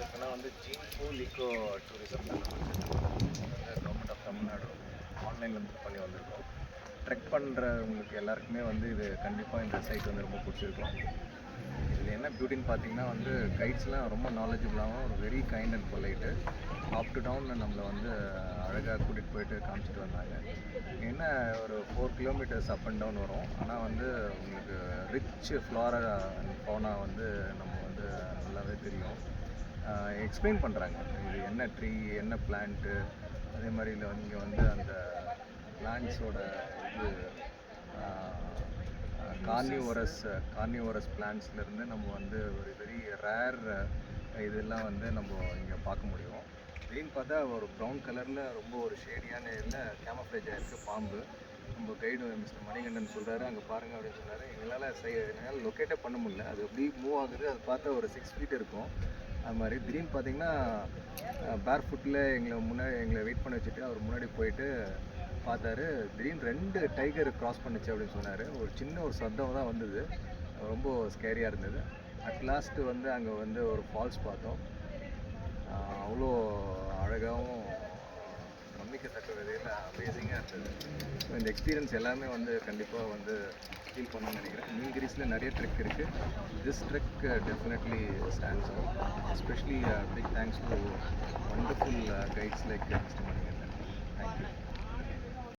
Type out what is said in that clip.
இதெல்லாம் வந்து gene pool eco tourism government of Tamil Nadu ஆன்லைனில் புக் பண்ணி வந்திருக்கோம். ட்ரெக் பண்ணுறவங்களுக்கு எல்லாருக்குமே வந்து இது கண்டிப்பாக இந்த சைட் வந்து ரொம்ப பிடிச்சிருக்கும். இதில் என்ன பியூட்டின்னு பார்த்தீங்கன்னா வந்து கைட்ஸ்லாம் ரொம்ப நாலேஜபிளாகவும் ஒரு very kind and polite up to down நம்மளை வந்து அழகாக கூட்டிகிட்டு போயிட்டு காமிச்சிட்டு வந்தாங்க. என்ன ஒரு 4 கிலோமீட்டர்ஸ் அப் அண்ட் டவுன் வரும். ஆனால் வந்து உங்களுக்கு ரிச் ஃப்ளாரா அண்ட் ஃபவுனா வந்து நம்ம வந்து நல்லாவே தெரியும். எக்ஸ்பிளைன் பண்ணுறாங்க இது என்ன ட்ரீ, என்ன பிளான்ட்டு, அதே மாதிரி இல்லை இங்கே வந்து அந்த பிளான்ட்ஸோட இது கார்னிவோரஸ் பிளான்ட்ஸ்லேருந்து நம்ம வந்து ஒரு வெரி ரேர் இதெல்லாம் வந்து நம்ம இங்கே பார்க்க முடியும். திடீர்னு பார்த்தா ஒரு ப்ரௌன் கலரில் ரொம்ப ஒரு ஷேடியான இதில் கேமஃப்ளேஜ் ஆகிருக்கு பாம்பு. நம்ம கைடு மிஸ்டர் மணிகண்டன் சொல்கிறாரு அங்கே பாருங்கள் அப்படின்னு சொன்னார். எங்களால் லொக்கேட்டே பண்ண முடியல. அது எப்படி மூவ் ஆகுது, அது பார்த்தா ஒரு 6 ஃபீட் இருக்கும். அது மாதிரி திடீர்னு பார்த்தீங்கன்னா பேர் ஃபுட்டில் எங்களை வெயிட் பண்ண வச்சுட்டு அவர் முன்னாடி போயிட்டு பார்த்தாரு. திடீர்னு 2 டைகர் க்ராஸ் பண்ணிச்சு அப்படின்னு சொன்னார். ஒரு சின்ன ஒரு சத்தம் தான் வந்தது, ரொம்ப ஸ்கேரியாக இருந்தது. அட் லாஸ்ட்டு வந்து அங்கே வந்து ஒரு ஃபால்ஸ் பார்த்தோம். அவ்வளோ அழகாகவும் நம்பிக்கைத்தக்க விதையில் அமேசிங்காக இருந்தது. ஸோ இந்த எக்ஸ்பீரியன்ஸ் எல்லாமே வந்து கண்டிப்பாக வந்து ஃபீல் பண்ணணும்னு நினைக்கிறேன். நீல்கிரிஸில் நிறைய ட்ரெக் இருக்குது. This trek definitely stands out. Especially big thanks to wonderful guides like mister Manikandan.